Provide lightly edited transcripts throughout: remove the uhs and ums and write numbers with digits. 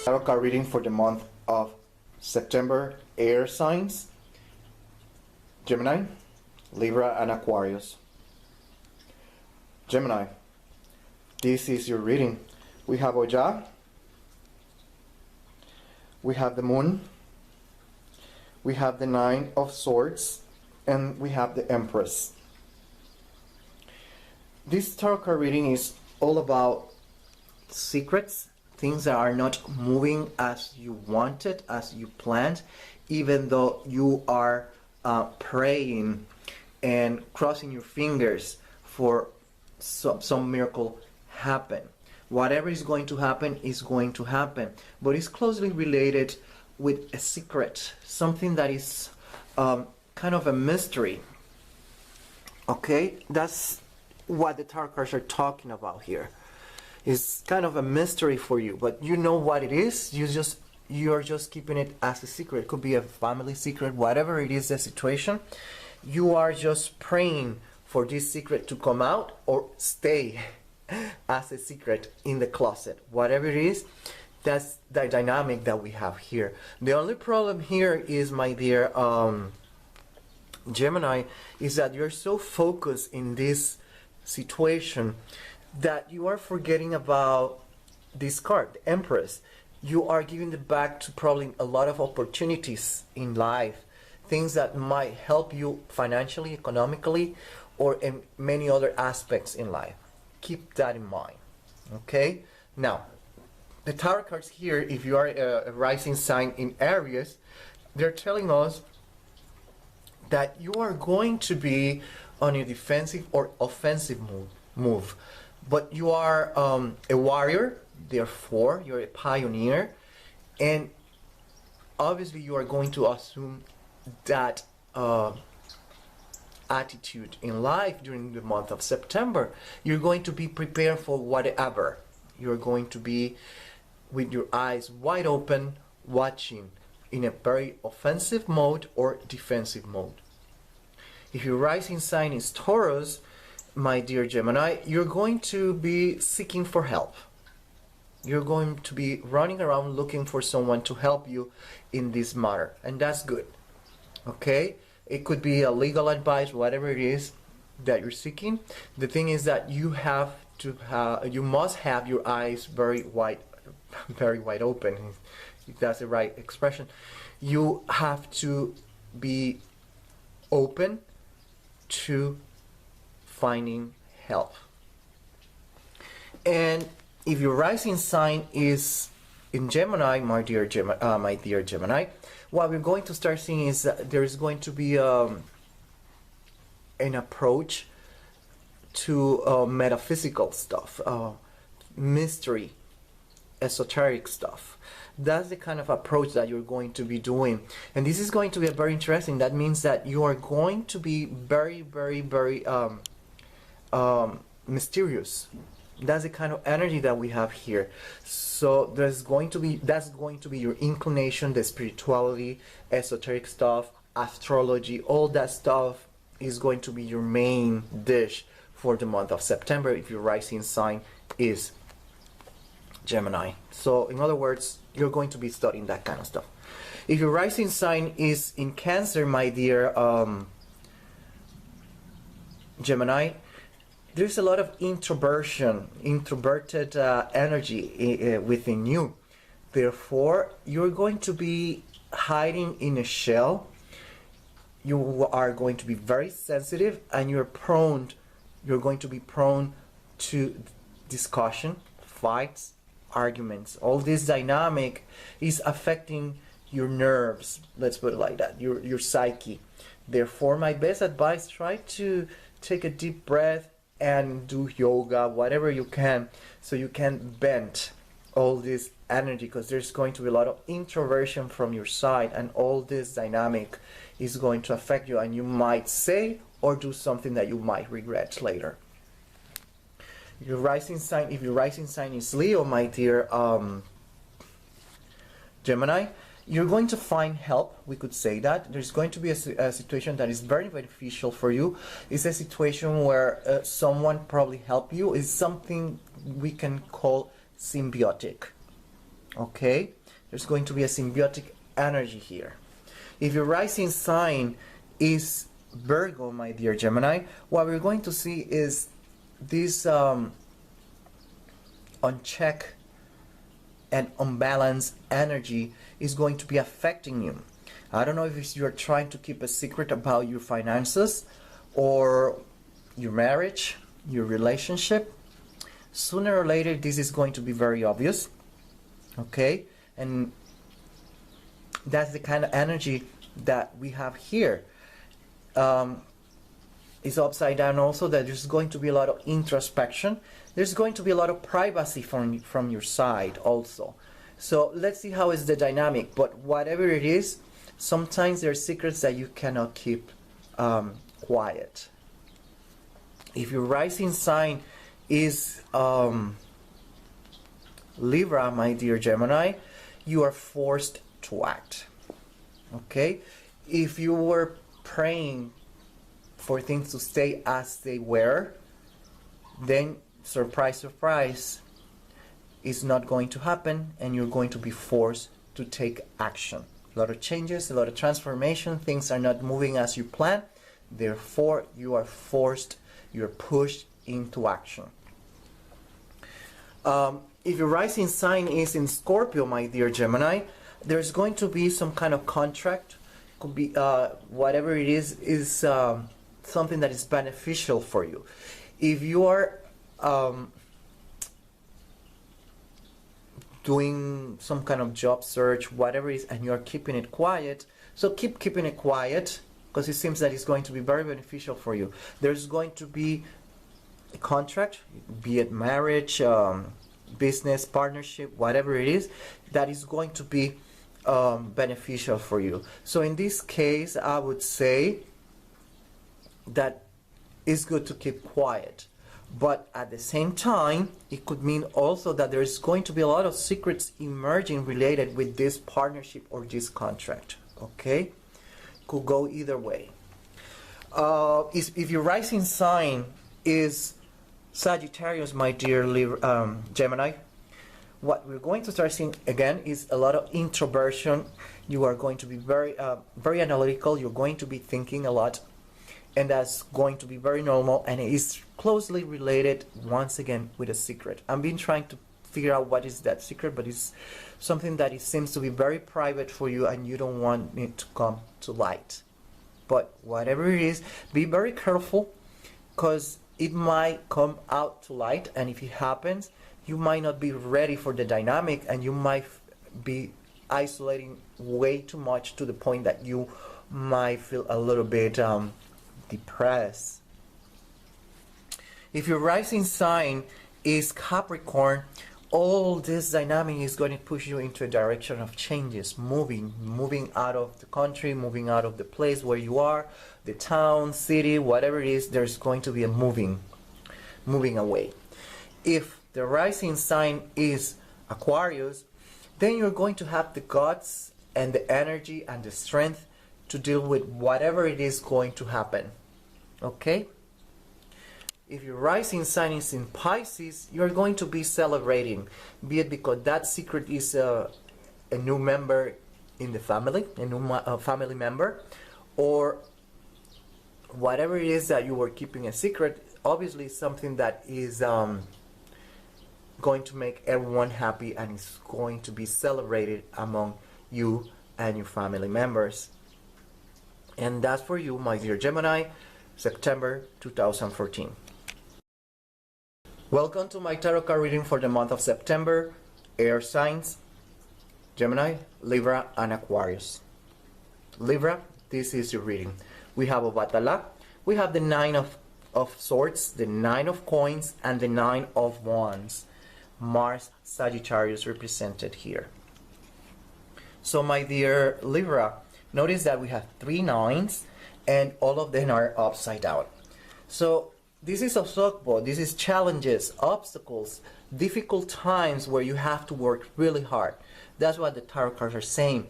Tarot card reading for the month of September, air signs, Gemini, Libra, and Aquarius. Gemini, this is your reading. We have Oja, we have the Moon, we have the Nine of Swords, and we have the Empress. This tarot card reading is all about secrets, things that are not moving as you wanted, as you planned, even though you are praying and crossing your fingers for some miracle happen. Whatever is going to happen is going to happen, but it's closely related with a secret, something that is kind of a mystery. Okay, that's what the tarot cards are talking about here. It's kind of a mystery for you, but you know what it is. You're just keeping it as a secret. It could be a family secret, whatever it is, the situation. You are just praying for this secret to come out or stay as a secret in the closet. Whatever it is, that's the dynamic that we have here. The only problem here is, my dear Gemini, is that you're so focused in this situation that you are forgetting about this card, the Empress. You are giving it back to probably a lot of opportunities in life, things that might help you financially, economically, or in many other aspects in life. Keep that in mind. Okay? Now, the tarot cards here, if you are a rising sign in Aries, they're telling us that you are going to be on a defensive or offensive move. But you are a warrior, therefore you're a pioneer, and obviously you are going to assume that attitude in life during the month of September. You're going to be prepared for whatever. You're going to be with your eyes wide open, watching in a very offensive mode or defensive mode. If your rising sign is Taurus, my dear Gemini, you're going to be seeking for help. You're going to be running around looking for someone to help you in this matter, and that's good. Okay? It could be a legal advice, whatever it is that you're seeking. The thing is that you must have your eyes very wide open, if that's the right expression. You have to be open to finding help. And if your rising sign is in Gemini, my dear Gemini, what we're going to start seeing is that there is going to be an approach to metaphysical stuff, mystery, esoteric stuff. That's the kind of approach that you're going to be doing, and this is going to be very interesting. That means that you are going to be very, very, very mysterious. That's the kind of energy that we have here. So that's going to be your inclination, the spirituality, esoteric stuff, astrology, all that stuff is going to be your main dish for the month of September if your rising sign is Gemini. So in other words, you're going to be studying that kind of stuff. If your rising sign is in Cancer, my dear Gemini, there's a lot of introverted energy within you. Therefore, you're going to be hiding in a shell. You are going to be very sensitive, and you're going to be prone to discussion, fights, arguments. All this dynamic is affecting your nerves, let's put it like that, your psyche. Therefore, my best advice, try to take a deep breath and do yoga, whatever you can, so you can bend all this energy, because there's going to be a lot of introversion from your side, and all this dynamic is going to affect you, and you might say or do something that you might regret later. If your rising sign is Leo, my dear Gemini, you're going to find help. We could say that there's going to be a situation that is very beneficial for you. It's a situation where someone probably help you. Is something we can call symbiotic. Okay, there's going to be a symbiotic energy here. If your rising sign is Virgo, my dear Gemini, what we're going to see is this unchecked and unbalanced energy is going to be affecting you. I don't know if you're trying to keep a secret about your finances or your marriage, your relationship. Sooner or later, this is going to be very obvious. Okay? And that's the kind of energy that we have here. It's upside down also, that there's going to be a lot of introspection. There's going to be a lot of privacy from your side also. So let's see how is the dynamic. But whatever it is, sometimes there are secrets that you cannot keep quiet. If your rising sign is Libra, my dear Gemini, you are forced to act. Okay? If you were praying for things to stay as they were, then surprise, surprise, is not going to happen, and you're going to be forced to take action. A lot of changes, a lot of transformation, things are not moving as you plan, therefore you are forced, you're pushed into action. If your rising sign is in Scorpio, my dear Gemini, there's going to be some kind of contract, could be whatever it is something that is beneficial for you. If you are doing some kind of job search, whatever it is, and you're keeping it quiet, so keep keeping it quiet, because it seems that it's going to be very beneficial for you. There's going to be a contract, be it marriage, business, partnership, whatever it is, that is going to be beneficial for you. So in this case, I would say that it's good to keep quiet. But at the same time, it could mean also that there is going to be a lot of secrets emerging related with this partnership or this contract. Okay? Could go either way. If your rising sign is Sagittarius, my dear Gemini, what we're going to start seeing again is a lot of introversion. You are going to be very analytical. You're going to be thinking a lot, and that's going to be very normal, and it is closely related once again with a secret. I've been trying to figure out what is that secret, but it's something that it seems to be very private for you, and you don't want it to come to light. But whatever it is, be very careful, because it might come out to light, and if it happens, you might not be ready for the dynamic, and you might be isolating way too much to the point that you might feel a little bit depressed. If your rising sign is Capricorn, all this dynamic is going to push you into a direction of changes, moving out of the country, moving out of the place where you are, the town, city, whatever it is. There's going to be a moving away. If the rising sign is Aquarius, then you're going to have the guts and the energy and the strength to deal with whatever it is going to happen. Okay? If your rising sign is in Pisces, you're going to be celebrating, be it because that secret is a new member in the family, a new family member, or whatever it is that you were keeping a secret. Obviously something that is going to make everyone happy, and is going to be celebrated among you and your family members. And that's for you, my dear Gemini, September 2014. Welcome to my tarot card reading for the month of September. Air signs, Gemini, Libra, and Aquarius. Libra, this is your reading. We have a Batala, we have the Nine of Swords, the Nine of Coins, and the Nine of Wands. Mars, Sagittarius represented here. So my dear Libra, notice that we have 3 nines, and all of them are upside down. So this is a Sokbo, this is challenges, obstacles, difficult times where you have to work really hard. That's what the tarot cards are saying.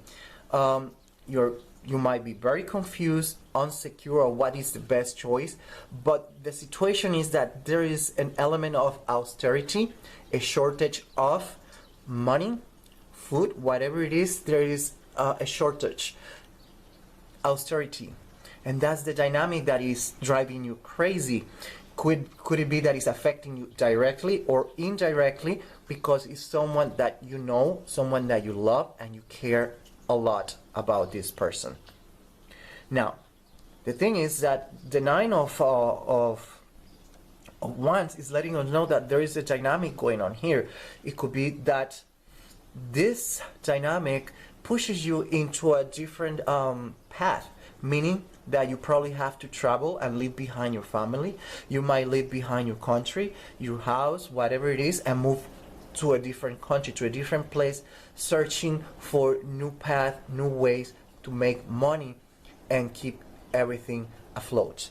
You might be very confused, insecure of what is the best choice, but the situation is that there is an element of austerity, a shortage of money, food, whatever it is, there is a shortage, austerity, and that's the dynamic that is driving you crazy. Could it be that it's affecting you directly or indirectly because it's someone that you know, someone that you love, and you care a lot about this person? Now, the thing is that the Nine of Wands is letting us know that there is a dynamic going on here. It could be that this dynamic pushes you into a different path, meaning that you probably have to travel and leave behind your family. You might leave behind your country, your house, whatever it is, and move to a different country, to a different place, searching for new path, new ways to make money and keep everything afloat.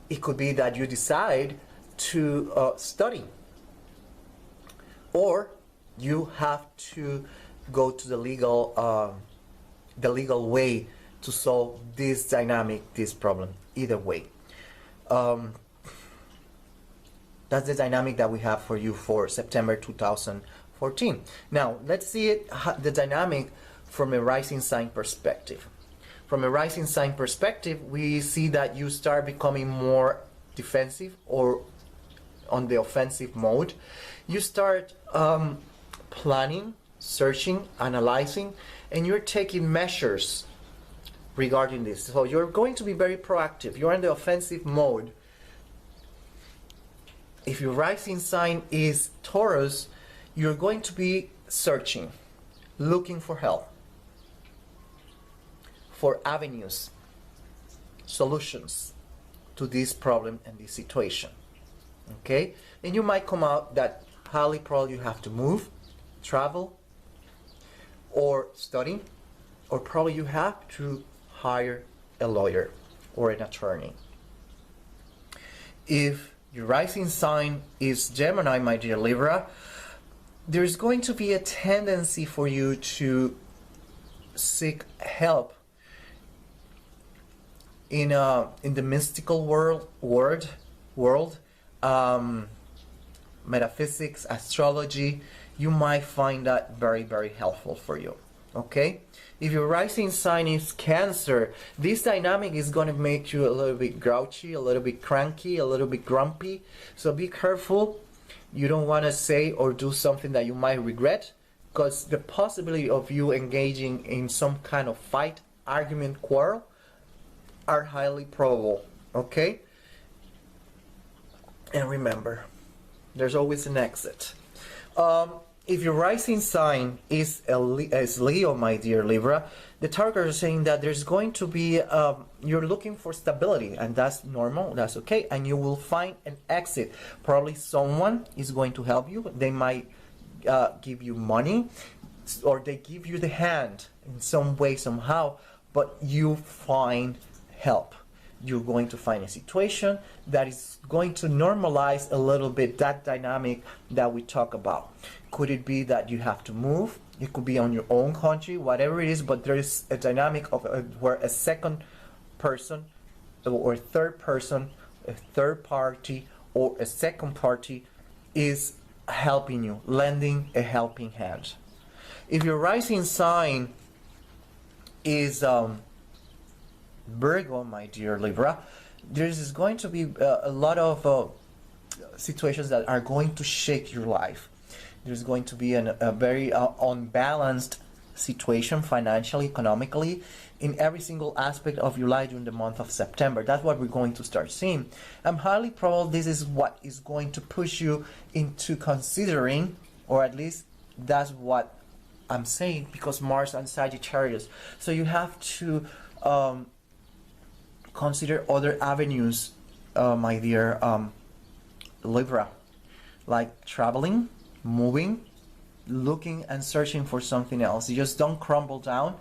It could be that you decide to study, or you have to go to the legal way to solve this dynamic, this problem. Either way, that's the dynamic that we have for you for September 2014. Now let's see it, the dynamic from a rising sign perspective. From a rising sign perspective, we see that you start becoming more defensive or on the offensive mode. You start planning, searching, analyzing, and you're taking measures regarding this. So you're going to be very proactive. You're in the offensive mode. If your rising sign is Taurus, you're going to be searching, looking for help, for avenues, solutions to this problem and this situation. Okay? And you might come out that highly probably you have to move, travel, or study, or probably you have to hire a lawyer or an attorney. If your rising sign is Gemini, my dear Libra, there's going to be a tendency for you to seek help in the mystical world, metaphysics, astrology. You might find that very, very helpful for you. Okay? If your rising sign is Cancer, this dynamic is going to make you a little bit grouchy, a little bit cranky, a little bit grumpy. So be careful. You don't want to say or do something that you might regret, because the possibility of you engaging in some kind of fight, argument, quarrel are highly probable. Okay? And remember, there's always an exit. If your rising sign is Leo, my dear Libra, the tarot is saying that there's going to be, you're looking for stability, and that's normal, that's okay, and you will find an exit. Probably someone is going to help you. They might give you money, or they give you the hand in some way, somehow, but you find help. You're going to find a situation that is going to normalize a little bit that dynamic that we talk about. Could it be that you have to move? It could be on your own country, whatever it is, but there is a dynamic of where a second person or a third person, a third party, or a second party is helping you, lending a helping hand. If your rising sign is Virgo, my dear Libra, there is going to be a lot of situations that are going to shake your life. There's going to be a very unbalanced situation financially, economically, in every single aspect of your life during the month of September. That's what we're going to start seeing. I'm highly probable this is what is going to push you into considering, or at least that's what I'm saying, because Mars and Sagittarius. So you have to consider other avenues, my dear Libra, like traveling, moving, looking and searching for something else. You just don't crumble down.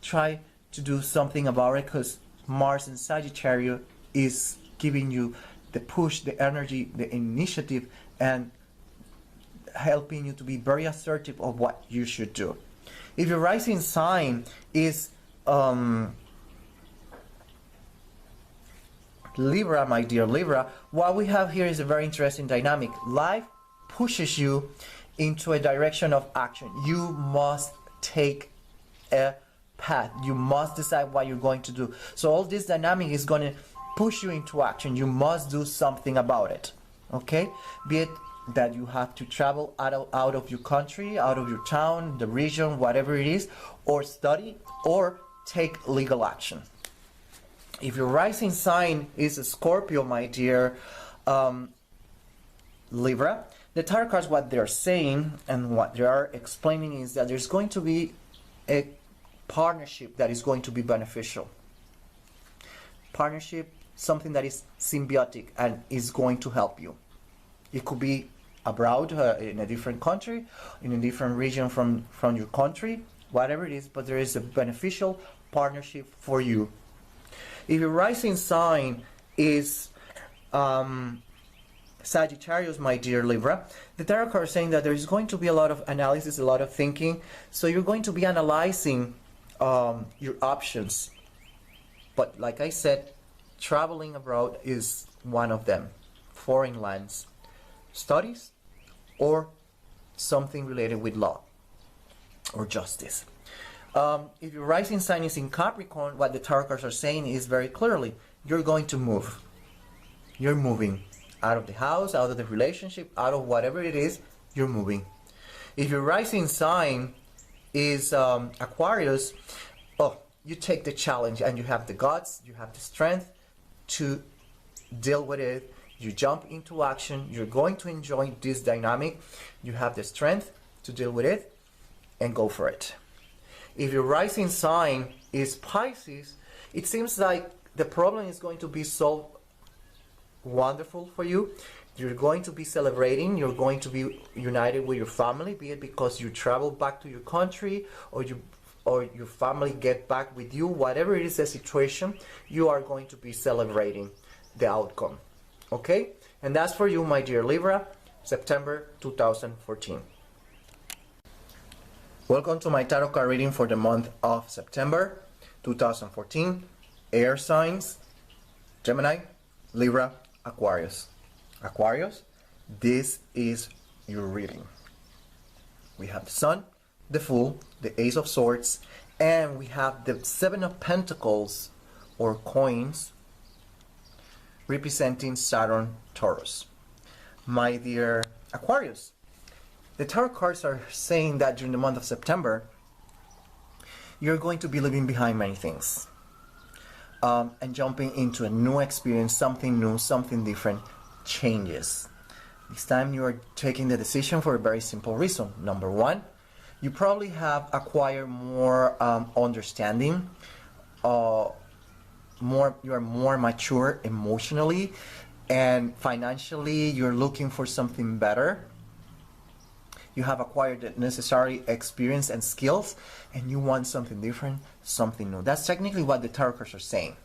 Try to do something about it, because Mars in Sagittarius is giving you the push, the energy, the initiative, and helping you to be very assertive of what you should do. If your rising sign is Libra, my dear Libra, what we have here is a very interesting dynamic. Life pushes you into a direction of action. You must take a path. You must decide what you're going to do. So all this dynamic is going to push you into action. You must do something about it. Okay? Be it that you have to travel out of your country, out of your town, the region, whatever it is, or study, or take legal action. If your rising sign is a Scorpio, my dear Libra, the tarot cards, what they're saying and what they are explaining is that there's going to be a partnership that is going to be beneficial. Partnership, something that is symbiotic and is going to help you. It could be abroad, in a different country, in a different region from your country, whatever it is, but there is a beneficial partnership for you. If your rising sign is Sagittarius, my dear Libra, the tarot card is saying that there is going to be a lot of analysis, a lot of thinking. So you're going to be analyzing your options. But like I said, traveling abroad is one of them. Foreign lands, studies, or something related with law or justice. If your rising sign is in Capricorn, what the tarot cards are saying is very clearly, you're going to move. You're moving out of the house, out of the relationship, out of whatever it is, you're moving. If your rising sign is Aquarius, you take the challenge and you have the guts, you have the strength to deal with it. You jump into action. You're going to enjoy this dynamic. You have the strength to deal with it and go for it. If your rising sign is Pisces, it seems like the problem is going to be so wonderful for you. You're going to be celebrating. You're going to be united with your family, be it because you travel back to your country or your family get back with you. Whatever it is the situation, you are going to be celebrating the outcome. Okay? And that's for you, my dear Libra, September 2014. Welcome to my tarot card reading for the month of September 2014. Air signs, Gemini, Libra, Aquarius. Aquarius, this is your reading. We have the Sun, the Fool, the Ace of Swords, and we have the Seven of Pentacles, or coins, representing Saturn, Taurus. My dear Aquarius, the tarot cards are saying that during the month of September, you're going to be leaving behind many things and jumping into a new experience, something new, something different, changes. This time you are taking the decision for a very simple reason. Number one, you probably have acquired more understanding, you are more mature emotionally and financially. You're looking for something better. You have acquired the necessary experience and skills, and you want something different, something new. That's technically what the tarot cards are saying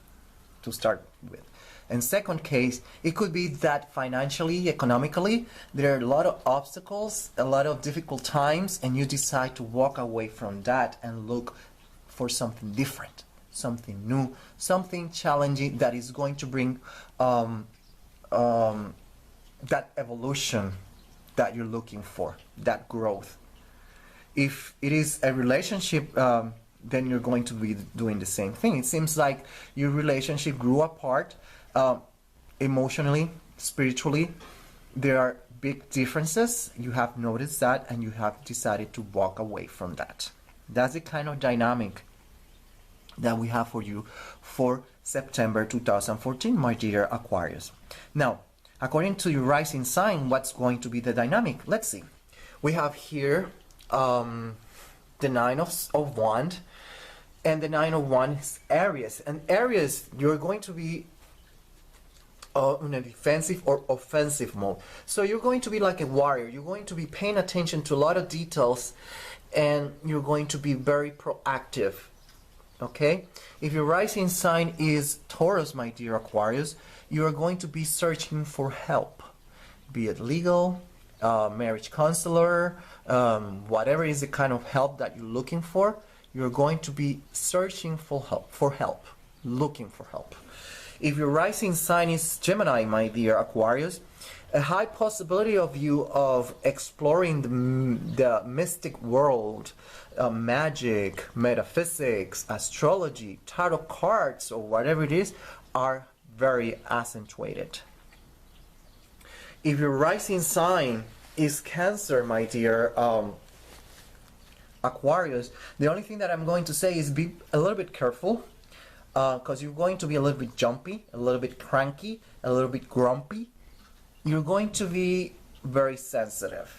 to start with. In second case, it could be that financially, economically, there are a lot of obstacles, a lot of difficult times, and you decide to walk away from that and look for something different, something new, something challenging that is going to bring that evolution that you're looking for, that growth. If it is a relationship, then you're going to be doing the same thing. It seems like your relationship grew apart emotionally, spiritually. There are big differences. You have noticed that and you have decided to walk away from that. That's the kind of dynamic that we have for you for September 2014, my dear Aquarius. Now, according to your rising sign, what's going to be the dynamic? Let's see. We have here the Nine of Wands, and the Nine of Wands is Aries. And Aries, you're going to be in a defensive or offensive mode. So you're going to be like a warrior. You're going to be paying attention to a lot of details, and you're going to be very proactive. Okay? If your rising sign is Taurus, my dear Aquarius, you are going to be searching for help, be it legal, marriage counselor, whatever is the kind of help that you're looking for. You're going to be searching for help, looking for help. If your rising sign is Gemini, my dear Aquarius, a high possibility of you of exploring the mystic world, magic, metaphysics, astrology, tarot cards, or whatever it is, are very accentuated. If your rising sign is Cancer, my dear Aquarius, the only thing that I'm going to say is be a little bit careful, because you're going to be a little bit jumpy, a little bit cranky, a little bit grumpy. You're going to be very sensitive,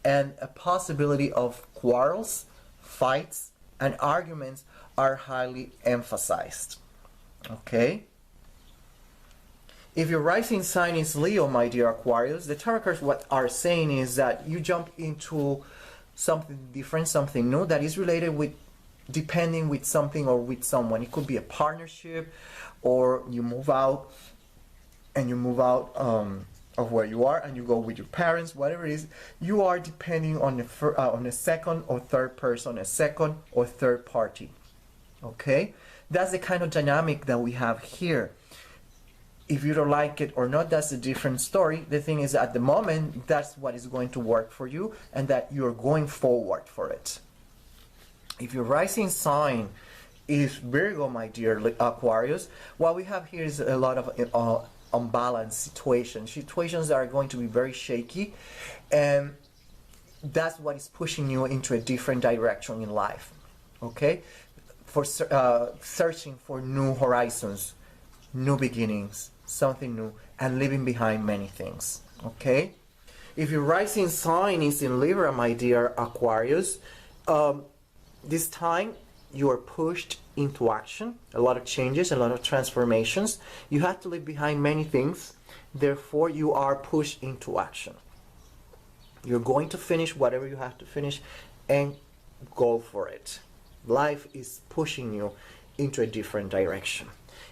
and a possibility of quarrels, fights, and arguments are highly emphasized. Okay? If your rising sign is Leo, my dear Aquarius, the tarot cards what are saying is that you jump into something different, something new that is related with depending with something or with someone. It could be a partnership, or you move out and you move out of where you are and you go with your parents, whatever it is. You are depending on a second or third person, a second or third party. Okay, that's the kind of dynamic that we have here. If you don't like it or not, that's a different story. The thing is, at the moment, that's what is going to work for you, and that you're going forward for it. If your rising sign is Virgo, my dear Aquarius, what we have here is a lot of unbalanced situations that are going to be very shaky, and that's what is pushing you into a different direction in life. Okay, for searching for new horizons, new beginnings, something new, and leaving behind many things. Okay, if your rising sign is in Libra, my dear Aquarius, this time you are pushed into action, a lot of changes, a lot of transformations. You have to leave behind many things, therefore you are pushed into action. You're going to finish whatever you have to finish and go for it. Life is pushing you into a different direction.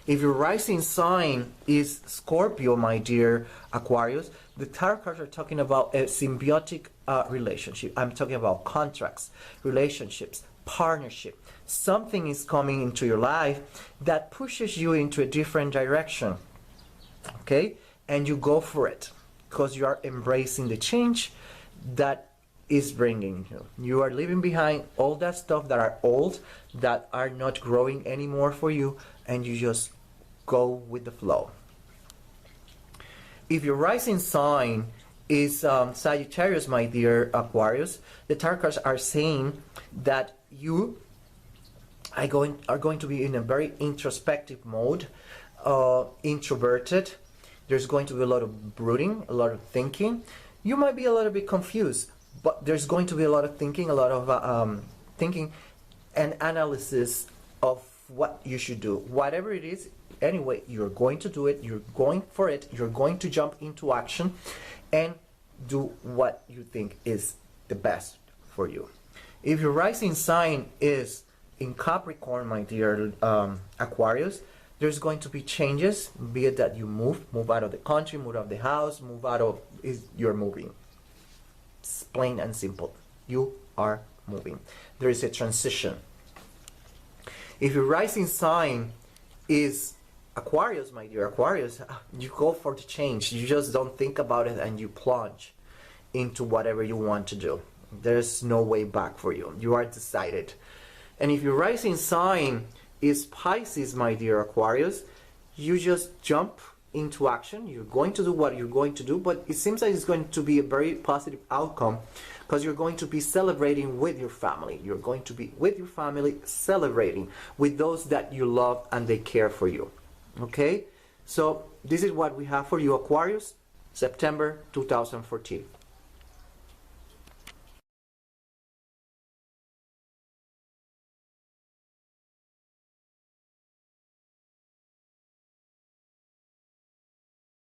If your rising sign is Scorpio, my dear Aquarius, the tarot cards are talking about a symbiotic relationship. I'm talking about contracts, relationships, partnership. Something is coming into your life that pushes you into a different direction. Okay? And you go for it because you are embracing the change that is bringing you. You are leaving behind all that stuff that are old, that are not growing anymore for you, and you just go with the flow. If your rising sign is Sagittarius, my dear Aquarius, the tarot cards are saying that you are going to be in a very introspective mode, introverted. There's going to be a lot of brooding, a lot of thinking. You might be a little bit confused, but there's going to be a lot of thinking, a lot of thinking and analysis of what you should do. Whatever it is, anyway, you're going to do it, you're going for it, you're going to jump into action and do what you think is the best for you. If your rising sign is in Capricorn, my dear Aquarius, there's going to be changes, be it that you move out of the country, move out of the house, you're moving. It's plain and simple. You are moving. There is a transition. If your rising sign is Aquarius, my dear Aquarius, you go for the change. You just don't think about it and you plunge into whatever you want to do. There's no way back for you. You are decided. And if your rising sign is Pisces, my dear Aquarius, you just jump into action. You're going to do what you're going to do, but it seems like it's going to be a very positive outcome because you're going to be celebrating with your family. You're going to be with your family, celebrating with those that you love and they care for you. Okay? So this is what we have for you, Aquarius, September 2014.